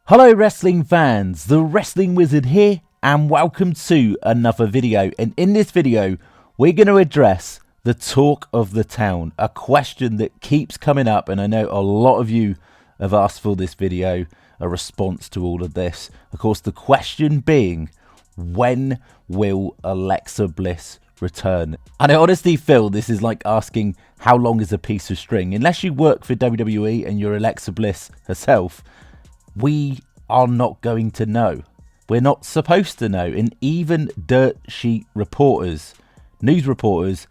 Hello wrestling fans, the Wrestling Wizard here and welcome to another video. And in this video we're going to address the talk of the town, a question that keeps coming up, and I know a lot of you have asked for this video, a response to all of this. Of course, the question being, when will Alexa Bliss return? And I honestly feel this is like asking how long is a piece of string. Unless you work for WWE and you're Alexa Bliss herself, we are not going to know. We're not supposed to know. And even dirt sheet reporters, news reporters,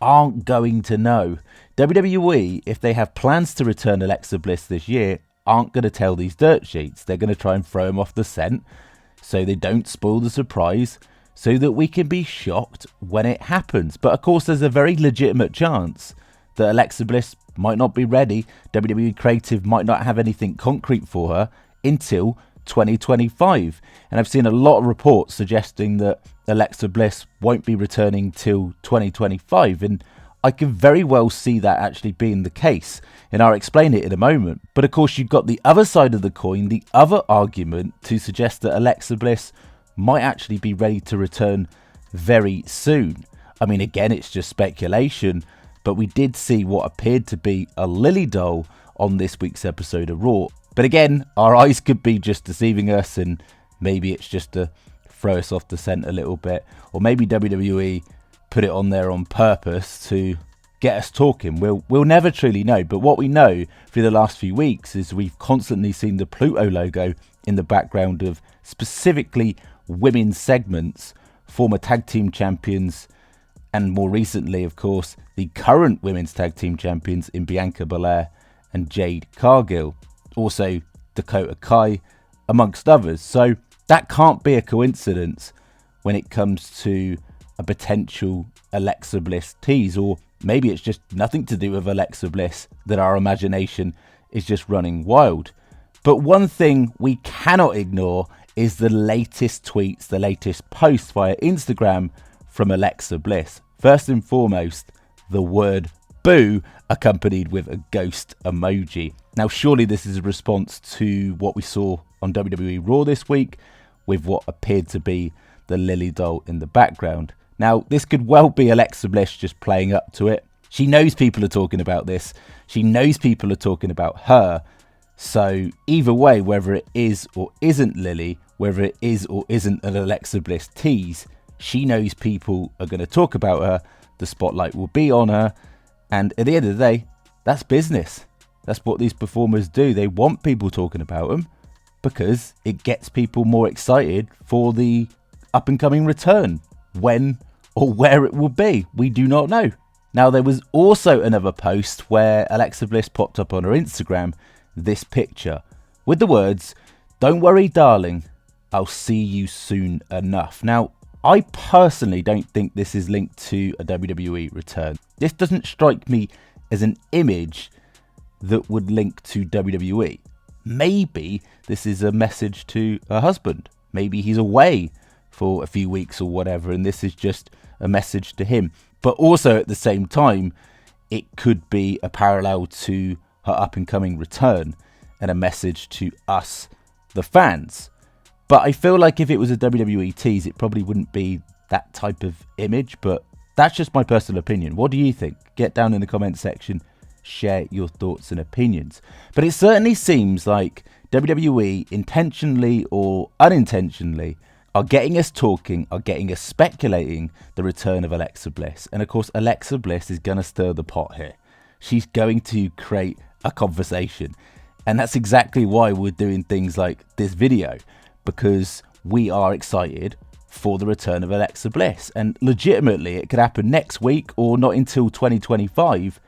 aren't going to know. WWE, if they have plans to return Alexa Bliss this year, aren't going to tell these dirt sheets. They're going to try and throw them off the scent so they don't spoil the surprise, so that we can be shocked when it happens. But of course, there's a very legitimate chance that Alexa Bliss might not be ready. WWE Creative might not have anything concrete for her until 2025. And I've seen a lot of reports suggesting that Alexa Bliss won't be returning till 2025. And I can very well see that actually being the case. And I'll explain it in a moment. But of course, you've got the other side of the coin, the other argument to suggest that Alexa Bliss might actually be ready to return very soon. I mean, again, it's just speculation. But we did see what appeared to be a Lily doll on this week's episode of Raw. But again, our eyes could be just deceiving us, and maybe it's just to throw us off the scent a little bit. Or maybe WWE put it on there on purpose to get us talking. We'll never truly know. But what we know through the last few weeks is we've constantly seen the Pluto logo in the background of specifically women's segments, former tag team champions, and more recently, of course, the current women's tag team champions in Bianca Belair and Jade Cargill. Also, Dakota Kai, amongst others. So that can't be a coincidence when it comes to a potential Alexa Bliss tease. Or maybe it's just nothing to do with Alexa Bliss, that our imagination is just running wild. But one thing we cannot ignore is the latest tweets, the latest posts via Instagram from Alexa Bliss. First and foremost, the word boo accompanied with a ghost emoji. Now, surely this is a response to what we saw on WWE Raw this week with what appeared to be the Lily doll in the background. Now, this could well be Alexa Bliss just playing up to it. She knows people are talking about this. She knows people are talking about her. So either way, whether it is or isn't Lily, whether it is or isn't an Alexa Bliss tease, she knows people are going to talk about her. The spotlight will be on her. And at the end of the day, that's business. That's what these performers do. They want people talking about them because it gets people more excited for the up and coming return. When or where it will be, we do not know. Now, there was also another post where Alexa Bliss popped up on her Instagram this picture with the words, "Don't worry, darling, I'll see you soon enough." Now, I personally don't think this is linked to a WWE return. This doesn't strike me as an image that would link to WWE. Maybe this is a message to her husband. Maybe he's away for a few weeks or whatever, and this is just a message to him. But also at the same time, it could be a parallel to her up and coming return and a message to us, the fans. But I feel like if it was a WWE tease, it probably wouldn't be that type of image. But that's just my personal opinion. What do you think? Get down in the comment section. Share your thoughts and opinions. But it certainly seems like WWE, intentionally or unintentionally, are getting us talking, are getting us speculating the return of Alexa Bliss. And of course, Alexa Bliss is going to stir the pot here. She's going to create a conversation. And that's exactly why we're doing things like this video, because we are excited for the return of Alexa Bliss. And legitimately, it could happen next week or not until 2025.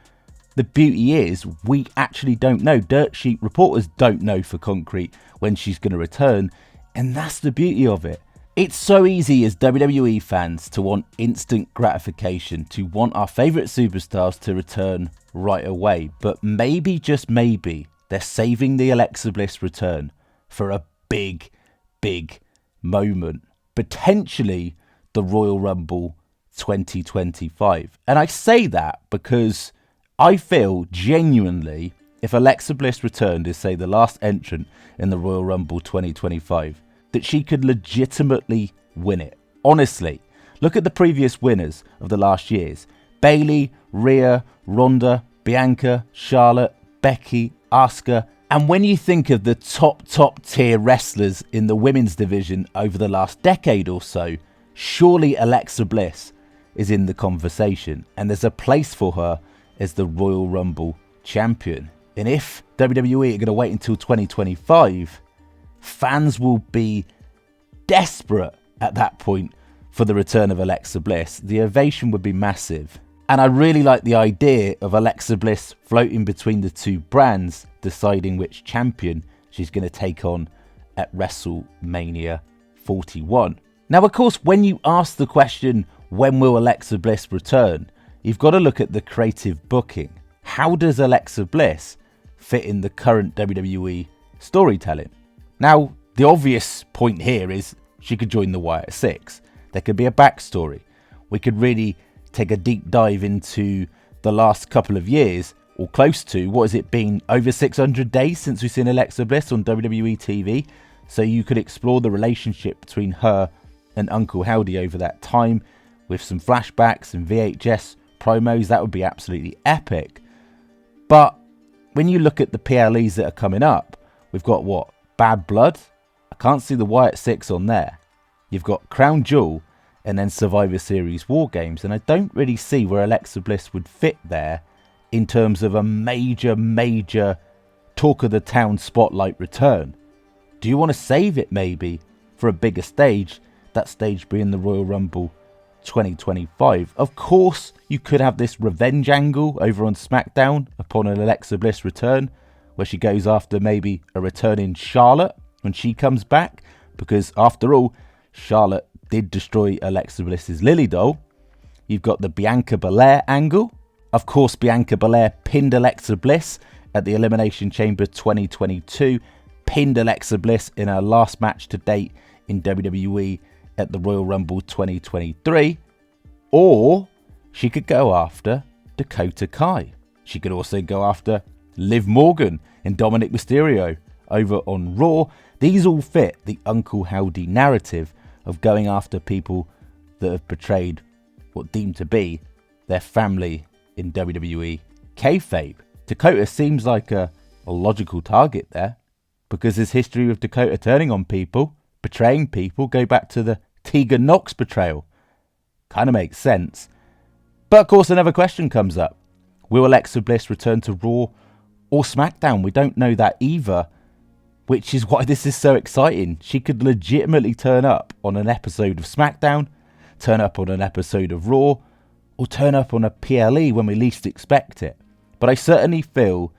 The beauty is we actually don't know. Dirt sheet reporters don't know for concrete when she's going to return. And that's the beauty of it. It's so easy as WWE fans to want instant gratification, to want our favourite superstars to return right away. But maybe, just maybe, they're saving the Alexa Bliss return for a big moment. Potentially the Royal Rumble 2025. And I say that because I feel genuinely if Alexa Bliss returned as, say, the last entrant in the Royal Rumble 2025, that she could legitimately win it. Honestly, look at the previous winners of the last years. Bayley, Rhea, Ronda, Bianca, Charlotte, Becky, Asuka. And when you think of the top tier wrestlers in the women's division over the last decade or so, surely Alexa Bliss is in the conversation, and there's a place for her as the Royal Rumble champion. And if WWE are going to wait until 2025, fans will be desperate at that point for the return of Alexa Bliss. The ovation would be massive. And I really like the idea of Alexa Bliss floating between the two brands, deciding which champion she's going to take on at WrestleMania 41. Now, of course, when you ask the question, when will Alexa Bliss return, you've got to look at the creative booking. How does Alexa Bliss fit in the current WWE storytelling? Now, the obvious point here is she could join the Wyatt Six. There could be a backstory. We could really take a deep dive into the last couple of years, or close to, what has it been, over 600 days since we've seen Alexa Bliss on WWE TV. So you could explore the relationship between her and Uncle Howdy over that time with some flashbacks and VHS promos. That would be absolutely epic. But when you look at the PLEs that are coming up, we've got what? Bad Blood? I can't see the Wyatt Six on there. You've got Crown Jewel and then Survivor Series War Games, and I don't really see where Alexa Bliss would fit there in terms of a major talk of the town spotlight return. Do you want to save it maybe for a bigger stage, that stage being the Royal Rumble 2025? Of course, you could have this revenge angle over on SmackDown upon an Alexa Bliss return, where she goes after maybe a returning Charlotte when she comes back, because after all, Charlotte did destroy Alexa Bliss's Lily doll. You've got the Bianca Belair angle. Of course, Bianca Belair pinned Alexa Bliss at the Elimination Chamber 2022, pinned Alexa Bliss in her last match to date in WWE at the Royal Rumble 2023. Or she could go after Dakota Kai. She could also go after Liv Morgan and Dominic Mysterio over on Raw. These all fit the Uncle Howdy narrative of going after people that have betrayed what deemed to be their family in WWE kayfabe. Dakota seems like a logical target there, because his history with Dakota turning on people, betraying people, go back to the Tegan Knox betrayal. Kind of makes sense. But of course, another question comes up. Will Alexa Bliss return to Raw or SmackDown? We don't know that either, which is why this is so exciting. She could legitimately turn up on an episode of SmackDown, turn up on an episode of Raw, or turn up on a PLE when we least expect it. But I certainly feel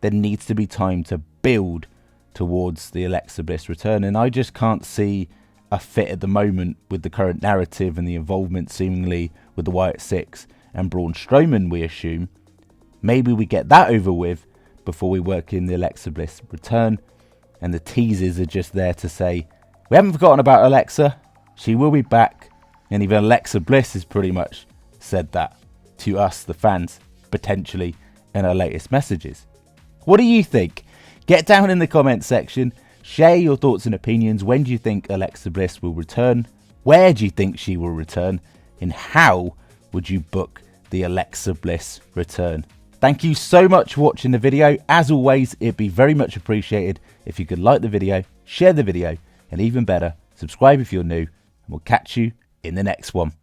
there needs to be time to build towards the Alexa Bliss return, and I just can't see a fit at the moment with the current narrative and the involvement seemingly with the Wyatt Six and Braun Strowman, we assume. Maybe we get that over with before we work in the Alexa Bliss return, and the teasers are just there to say, we haven't forgotten about Alexa, she will be back. And even Alexa Bliss has pretty much said that to us, the fans, potentially in her latest messages. What do you think? Get down in the comments section, share your thoughts and opinions. When do you think Alexa Bliss will return? Where do you think she will return? And how would you book the Alexa Bliss return? Thank you so much for watching the video. As always, it'd be very much appreciated if you could like the video, share the video, and even better, subscribe if you're new, and we'll catch you in the next one.